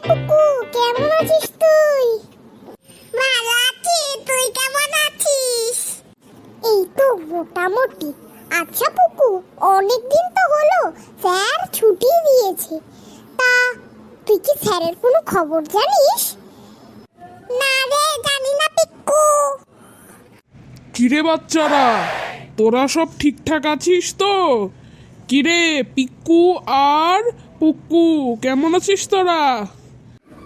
পুকু, কেমন আছিস তুই? ভালো আছি, তুই কেমন আছিস? এই তো মোটামুটি। আচ্ছা পুকু, অনেকদিন তো হলো, স্যার ছুটি দিয়েছে। তা তুই কি স্যারের কোনো খবর জানিস? না রে, জানি না পিকু। কিরে বাচ্চারা, তোরা সব ঠিকঠাক আছিস তো? কিরে পিক্কু আর পুক্কু, কেমন আছিস তোরা?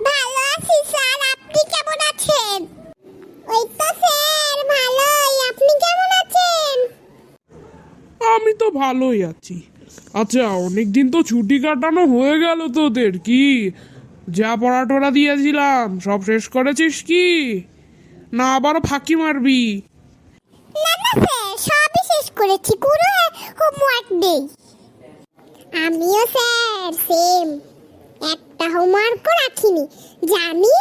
ভালো আছি স্যার, আপনি কেমন আছেন? ওই তো স্যার ভালোই, আপনি কেমন আছেন? আমি তো ভালোই আছি। আচ্ছা, অনেকদিন তো ছুটি কাটানো হয়ে গেল তোদের, কি যা পড়াটোরা দিয়েছিলাম সব শেষ করেছিস কি, না আবারও ফাঁকি মারবি? না না স্যার, সবই শেষ করেছি, কোনো হোমওয়ার্ক নেই। আমিও স্যার সেম, একটা হোমওয়ার্কও রাখিনি। জানি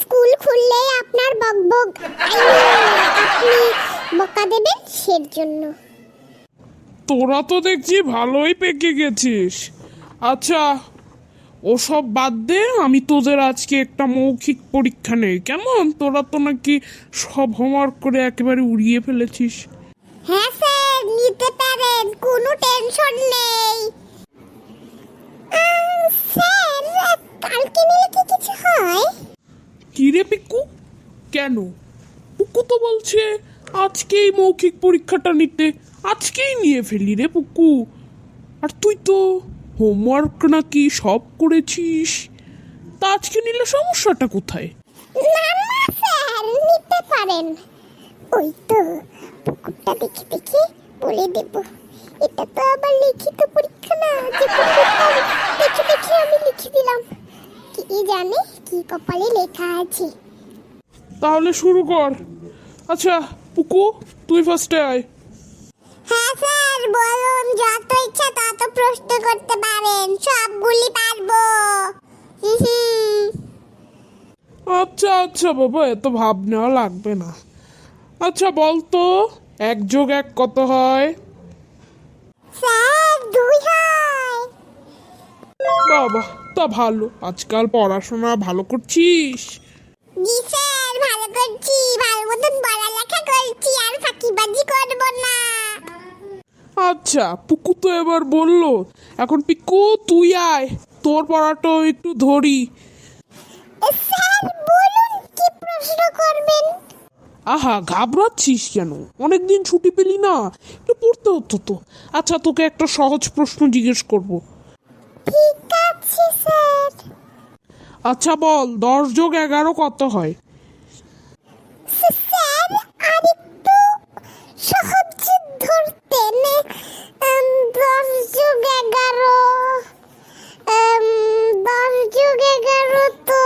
স্কুল খুললেই আপনার বকবক, আপনি বকা দেবেন সের জন্য। তোরা তো দেখছি ভালোই পেকে গেছিস। আচ্ছা, ওসব বাদ দে, আমি তোদের আজকে একটা মৌখিক পরীক্ষা নেই কেমন? তোরা তো নাকি সব হোমওয়ার্ক করে একেবারে উড়িয়ে ফেলেছিস। হ্যাঁ স্যার, নিতে পারেন, কোনো টেনশন নেই। স্যার, কালকে নিলে কি কিছু হয়? কি রে পিক্কু, কেন? পুক্কু তো বলছে আজকেই মৌখিক পরীক্ষাটা নিতে, আজকেই নিয়ে ফেলি রে পুক্কু। আর তুই তো হোমওয়ার্ক নাকি সব করেছিস, তা আজকে নিলে সমস্যাটা কোথায়? না না স্যার, নিতে পারেন। ওই তো পুকুরটা দেখে দেখে বলে দেব। এটা তো আবার লিখিত পরীক্ষা না যে পুকুরটা দেখে দেখে আমি লিখে দিলাম। কি জানে কি কপালে লেখা আছে। তাহলে শুরু কর। আচ্ছা পুকু, তুই ফার্স্টে আয়। হ্যাঁ স্যার বলুন, যত ইচ্ছা তত প্রশ্ন করতে পারেন, সবগুলি পারবো। আচ্ছা আচ্ছা বাবা, এত ভাব নেওয়া লাগবে না। আচ্ছা বল তো, 1+1 কত হয়? স্যার 2 হয়। বাবা, তা ভালো, আজকাল পড়াশোনা ভালো করছিস? জি স্যার, ভালো করছি, ভালো মতন পড়ালেখা করছি, আর ফাঁকিবাজি করবো না। আচ্ছা, পুকু তো এবার বললো, এখন পিকু তুই আয়, তোর পড়াটাও একটু ধরি। স্যার বলুন, কি প্রশ্ন করবেন? আহা, ঘাবড়াচ্ছিস কেন? অনেকদিন ছুটি পেলি না, একটু পড়তে হতো তো। আচ্ছা, তোকে একটা সহজ প্রশ্ন জিজ্ঞেস করব। ঠিক আছে স্যার। আচ্ছা বল, 10+11 কত হয়? স্যার আরেকটু সহজ ধরতেন। 10+11, 10+11 তো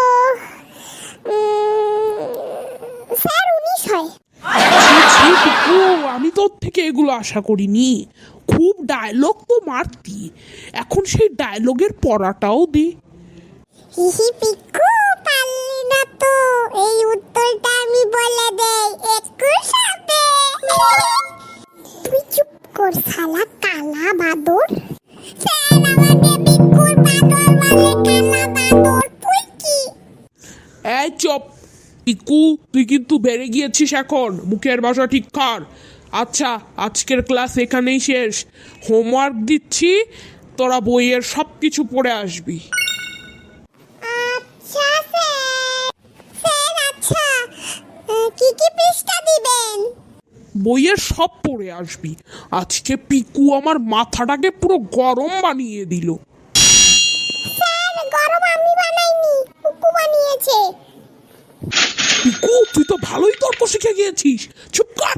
স্যার 19 হয়। ছি ছি পিকু, আমি তোর থেকে এগুলো আশা করিনি। খুব ডায়লগ তো মারতি, এখন সেই ডায়লগের পড়াটাও দে। হিহি পিকু, পারলি না তো, এই উত্তরটা আমি বলে দেই 21 হবে। তুই চুপ কর শালা কালা বাদর। স্যার আমাকে পিকুর বাদর বলে, কালা বাদর তুই কি? এই চপ পিকু, তুই কিন্তু বেড়ে গিয়েছিস এখন, মুখের ভাষা ঠিক কর। আচ্ছা, আজকের ক্লাস এখানেই শেষ। হোমওয়ার্ক দিচ্ছি, তোরা বইয়ের সব কিছু পড়ে আসবি। আচ্ছা স্যার। স্যার আচ্ছা, কি কি পৃষ্ঠা দিবেন? বইয়ের সব পড়ে আসবি। আজকে পিকু আমার মাথাটাকে পুরো গরম বানিয়ে দিল। স্যার গরম আমি বানাইনি, কুকু বানিয়েছে। পিকু, তুই তো ভালোই তর্ক শিখে গিয়েছিস, চুপ কর।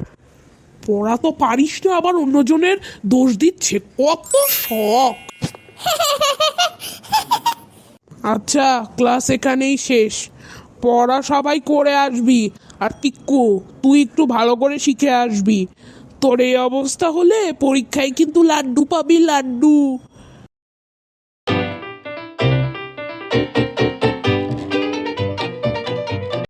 পড়া তো পারিস না, আবার অন্যজনের দোষ দিচ্ছে, কত শখ। আচ্ছা, ক্লাস এখানেই শেষ, পড়া সবাই করে আসবি। আর পিকু, তুই একটু ভালো করে শিখে আসবি। তোর এই অবস্থা হলে পরীক্ষায় কিন্তু লাড্ডু পাবি, লাড্ডু।